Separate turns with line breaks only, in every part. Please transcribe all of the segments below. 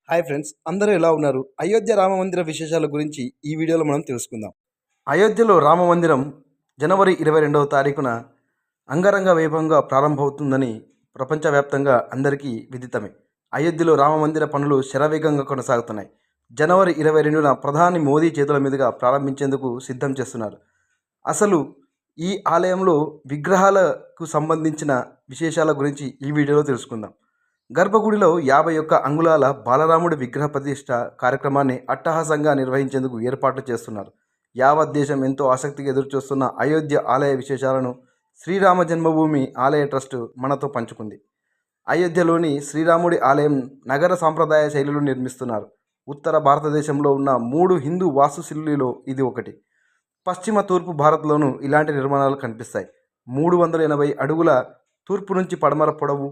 Hi friends, అందరూ ఎలా ఉన్నారు? అయోధ్య రామ మందిర విశేషాల గురించి ఈ వీడియోలో మనం తెలుసుకుందాం. అయోధ్యలో రామ మందిరం జనవరి 22వ తారీఖున అంగరంగ వైభవంగా ప్రారంభమవుతుందని ప్రపంచవ్యాప్తంగా అందరికీ విదితమే. అయోధ్యలో రామ మందిర పనులు శరవేగంగా కొనసాగుతున్నాయి. జనవరి 22న ప్రధాని మోదీ చేతుల మీదుగా ప్రారంభించేందుకు సిద్ధం చేస్తున్నారు. అసలు ఈ ఆలయంలో విగ్రహాలకు సంబంధించిన విశేషాల గురించి ఈ వీడియోలో తెలుసుకుందాం. గర్భగుడిలో 51 అంగుళాల బాలరాముడి విగ్రహ ప్రతిష్ఠ కార్యక్రమాన్ని అట్టహాసంగా నిర్వహించేందుకు ఏర్పాట్లు చేస్తున్నారు. యావత్ దేశం ఎంతో ఆసక్తిగా ఎదురుచూస్తున్న అయోధ్య ఆలయ విశేషాలను శ్రీరామ జన్మభూమి ఆలయ ట్రస్టు మనతో పంచుకుంది. అయోధ్యలోని శ్రీరాముడి ఆలయం నగర సాంప్రదాయ శైలిలో నిర్మిస్తున్నారు. ఉత్తర భారతదేశంలో ఉన్న 3 హిందూ వాస్తుశిల్పులలో ఇది ఒకటి. పశ్చిమ తూర్పు భారత్లోనూ ఇలాంటి నిర్మాణాలు కనిపిస్తాయి. 380 అడుగుల తూర్పు నుంచి పడమర పొడవు,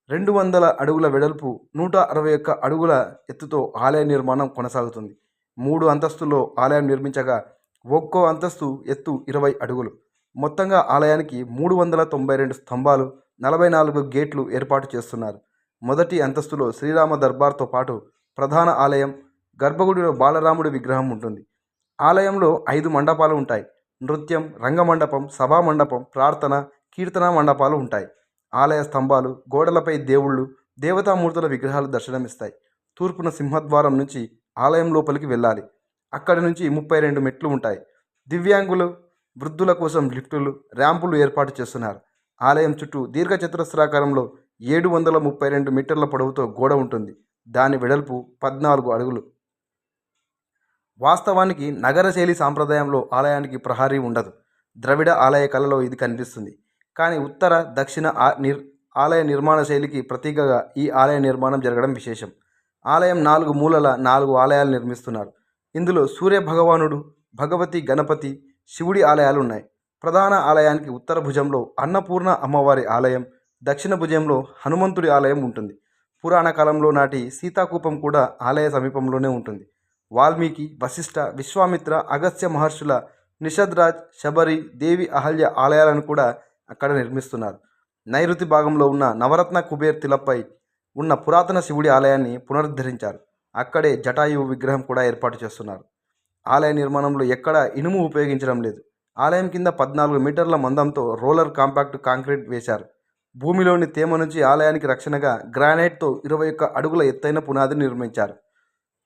200 అడుగుల వెడల్పు, 161 అడుగుల ఎత్తుతో ఆలయ నిర్మాణం కొనసాగుతుంది. 3 అంతస్తుల్లో ఆలయం నిర్మించగా ఒక్కో అంతస్తు ఎత్తు 20 అడుగులు. మొత్తంగా ఆలయానికి 392 స్తంభాలు, 44 గేట్లు ఏర్పాటు చేస్తున్నారు. మొదటి అంతస్తులో శ్రీరామ దర్బార్తో పాటు ప్రధాన ఆలయం, గర్భగుడిలో బాలరాముడి విగ్రహం ఉంటుంది. ఆలయంలో 5 మండపాలు ఉంటాయి. నృత్యం, రంగమండపం, సభా మండపం, ప్రార్థన, కీర్తన మండపాలు ఉంటాయి. ఆలయ స్తంభాలు, గోడలపై దేవుళ్ళు, దేవతామూర్తుల విగ్రహాలు దర్శనమిస్తాయి. తూర్పున సింహద్వారం నుంచి ఆలయం లోపలికి వెళ్ళాలి. అక్కడి నుంచి 32 మెట్లు ఉంటాయి. దివ్యాంగులు, వృద్ధుల కోసం లిఫ్టులు, ర్యాంపులు ఏర్పాటు చేస్తున్నారు. ఆలయం చుట్టూ దీర్ఘచతురస్రాకారంలో 732 మీటర్ల పొడవుతో గోడ ఉంటుంది. దాని వెడల్పు 14 అడుగులు. వాస్తవానికి నగర శైలి సాంప్రదాయంలో ఆలయానికి ప్రహరీ ఉండదు. ద్రవిడ ఆలయ కళలో ఇది కనిపిస్తుంది. కానీ ఉత్తర, దక్షిణ ఆలయ నిర్మాణ శైలికి ప్రతీకగా ఈ ఆలయ నిర్మాణం జరగడం విశేషం. ఆలయం 4 మూలల 4 ఆలయాలు నిర్మిస్తున్నారు. ఇందులో సూర్య భగవానుడు, భగవతి, గణపతి, శివుడి ఆలయాలు ఉన్నాయి. ప్రధాన ఆలయానికి ఉత్తర భుజంలో అన్నపూర్ణ అమ్మవారి ఆలయం, దక్షిణ భుజంలో హనుమంతుడి ఆలయం ఉంటుంది. పురాణ కాలంలో నాటి సీతాకూపం కూడా ఆలయ సమీపంలోనే ఉంటుంది. వాల్మీకి, వశిష్ఠ, విశ్వామిత్ర, అగస్త్య మహర్షుల నిషద్రాజ్, శబరి, దేవి అహల్య ఆలయాలను కూడా అక్కడ నిర్మిస్తున్నారు. నైరుతి భాగంలో ఉన్న నవరత్న కుబేర్ తిలపై ఉన్న పురాతన శివుడి ఆలయాన్ని పునరుద్ధరించారు. అక్కడే జటాయువు విగ్రహం కూడా ఏర్పాటు చేస్తున్నారు. ఆలయ నిర్మాణంలో ఎక్కడా ఇనుము ఉపయోగించడం లేదు. ఆలయం కింద 14 మీటర్ల మందంతో రోలర్ కాంపాక్ట్ కాంక్రీట్ వేశారు. భూమిలోని తేమ నుంచి ఆలయానికి రక్షణగా గ్రానైట్తో 21 అడుగుల ఎత్తైన పునాదిని నిర్మించారు.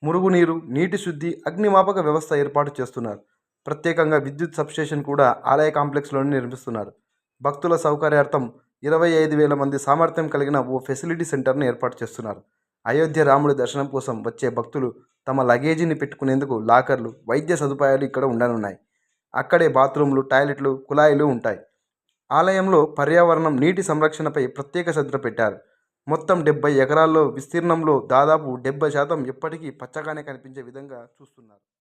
మురుగునీరు, నీటి శుద్ధి, అగ్నిమాపక వ్యవస్థ ఏర్పాటు చేస్తున్నారు. ప్రత్యేకంగా విద్యుత్ సబ్స్టేషన్ కూడా ఆలయ కాంప్లెక్స్లోనే నిర్మిస్తున్నారు. భక్తుల సౌకర్యార్థం 25,000 మంది సామర్థ్యం కలిగిన ఓ ఫెసిలిటీ సెంటర్ను ఏర్పాటు చేస్తున్నారు. అయోధ్య రాముడి దర్శనం కోసం వచ్చే భక్తులు తమ లగేజీని పెట్టుకునేందుకు లాకర్లు, వైద్య సదుపాయాలు ఇక్కడ ఉండనున్నాయి. అక్కడే బాత్రూంలు, టాయిలెట్లు, కుళాయిలు ఉంటాయి. ఆలయంలో పర్యావరణం, నీటి సంరక్షణపై ప్రత్యేక శ్రద్ధ పెట్టారు. మొత్తం 70 ఎకరాల్లో విస్తీర్ణంలో దాదాపు 70% ఎప్పటికీ పచ్చగానే కనిపించే విధంగా చూస్తున్నారు.